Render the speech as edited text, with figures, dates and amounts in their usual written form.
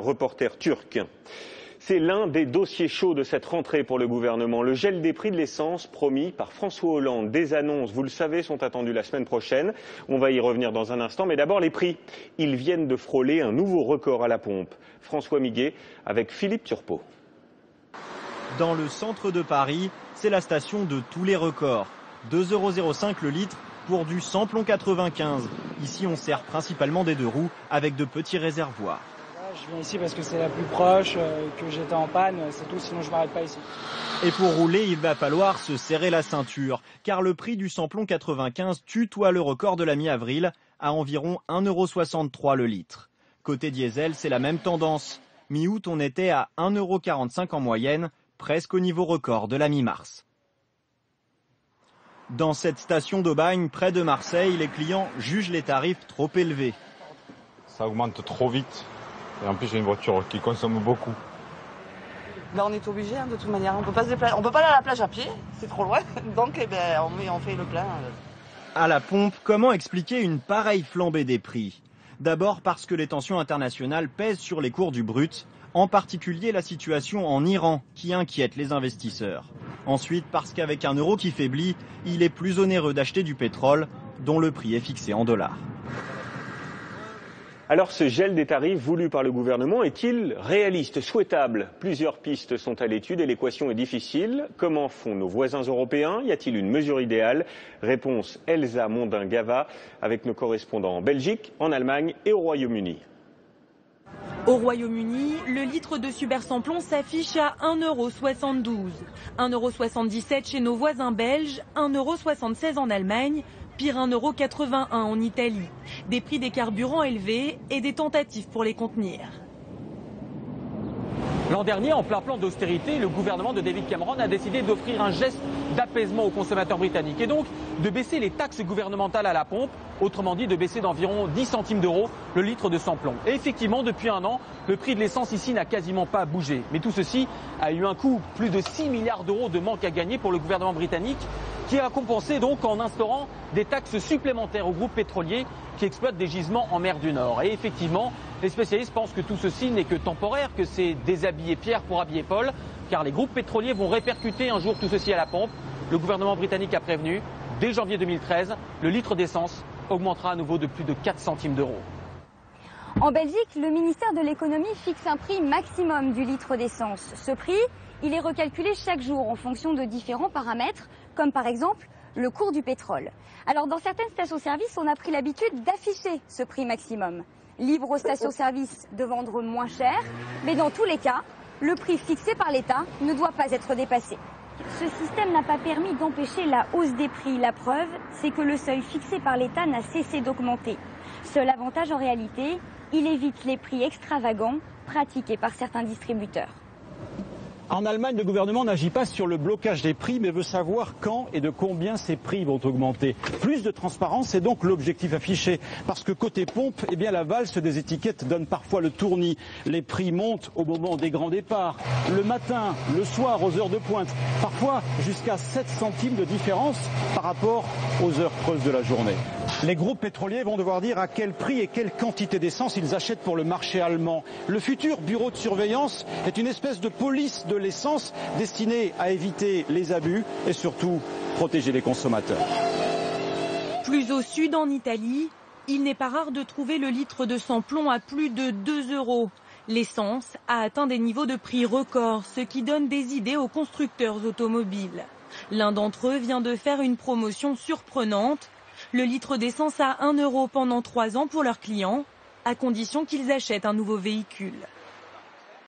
reporter turc. C'est l'un des dossiers chauds de cette rentrée pour le gouvernement. Le gel des prix de l'essence promis par François Hollande. Des annonces, vous le savez, sont attendues la semaine prochaine. On va y revenir dans un instant. Mais d'abord, les prix. Ils viennent de frôler un nouveau record à la pompe. François Miguet avec Philippe Turpot. Dans le centre de Paris, c'est la station de tous les records. 2,05 € le litre pour du samplon 95. Ici, on sert principalement des deux roues avec de petits réservoirs. Je viens ici parce que c'est la plus proche, que j'étais en panne, c'est tout, sinon je m'arrête pas ici. Et pour rouler, il va falloir se serrer la ceinture, car le prix du samplon 95 tutoie le record de la mi-avril à environ 1,63 € le litre. Côté diesel, c'est la même tendance. Mi-août, on était à 1,45 € en moyenne, presque au niveau record de la mi-mars. Dans cette station d'Aubagne, près de Marseille, les clients jugent les tarifs trop élevés. Ça augmente trop vite. Et en plus, j'ai une voiture qui consomme beaucoup. On est obligé de toute manière. On peut pas se déplacer. On peut pas aller à la plage à pied, c'est trop loin. Donc on fait le plein. À la pompe, comment expliquer une pareille flambée des prix? D'abord parce que les tensions internationales pèsent sur les cours du brut, en particulier la situation en Iran qui inquiète les investisseurs. Ensuite parce qu'avec un euro qui faiblit, il est plus onéreux d'acheter du pétrole dont le prix est fixé en dollars. Alors ce gel des tarifs voulu par le gouvernement est-il réaliste, souhaitable? Plusieurs pistes sont à l'étude et l'équation est difficile. Comment font nos voisins européens? Y a-t-il une mesure idéale? Réponse Elsa Mondin-Gava avec nos correspondants en Belgique, en Allemagne et au Royaume-Uni. Au Royaume-Uni, le litre de super samplon s'affiche à 1,72 €. 1,77 € chez nos voisins belges, 1,76 € en Allemagne, pire 1,81 € en Italie. Des prix des carburants élevés et des tentatives pour les contenir. L'an dernier, en plein plan d'austérité, le gouvernement de David Cameron a décidé d'offrir un geste d'apaisement aux consommateurs britanniques et donc de baisser les taxes gouvernementales à la pompe, autrement dit de baisser d'environ 10 centimes d'euros le litre de samplon. Et effectivement, depuis un an, le prix de l'essence ici n'a quasiment pas bougé. Mais tout ceci a eu un coût, plus de 6 milliards d'euros de manque à gagner pour le gouvernement britannique, qui a compensé donc en instaurant des taxes supplémentaires aux groupes pétroliers qui exploitent des gisements en mer du Nord. Et effectivement, les spécialistes pensent que tout ceci n'est que temporaire, que c'est déshabiller Pierre pour habiller Paul, car les groupes pétroliers vont répercuter un jour tout ceci à la pompe. Le gouvernement britannique a prévenu, dès janvier 2013, le litre d'essence augmentera à nouveau de plus de 4 centimes d'euros. En Belgique, le ministère de l'économie fixe un prix maximum du litre d'essence. Ce prix, il est recalculé chaque jour en fonction de différents paramètres, comme par exemple le cours du pétrole. Alors dans certaines stations-service, on a pris l'habitude d'afficher ce prix maximum. Libre aux stations-service de vendre moins cher, mais dans tous les cas, le prix fixé par l'État ne doit pas être dépassé. Ce système n'a pas permis d'empêcher la hausse des prix. La preuve, c'est que le seuil fixé par l'État n'a cessé d'augmenter. Seul avantage en réalité, il évite les prix extravagants pratiqués par certains distributeurs. En Allemagne, le gouvernement n'agit pas sur le blocage des prix, mais veut savoir quand et de combien ces prix vont augmenter. Plus de transparence, c'est donc l'objectif affiché. Parce que côté pompe, eh bien, la valse des étiquettes donne parfois le tournis. Les prix montent au moment des grands départs, le matin, le soir, aux heures de pointe. Parfois jusqu'à 7 centimes de différence par rapport aux heures creuses de la journée. Les groupes pétroliers vont devoir dire à quel prix et quelle quantité d'essence ils achètent pour le marché allemand. Le futur bureau de surveillance est une espèce de police de l'essence destinée à éviter les abus et surtout protéger les consommateurs. Plus au sud, en Italie, il n'est pas rare de trouver le litre de samplon à plus de 2 €. L'essence a atteint des niveaux de prix records, ce qui donne des idées aux constructeurs automobiles. L'un d'entre eux vient de faire une promotion surprenante. Le litre d'essence à 1 € pendant 3 ans pour leurs clients, à condition qu'ils achètent un nouveau véhicule.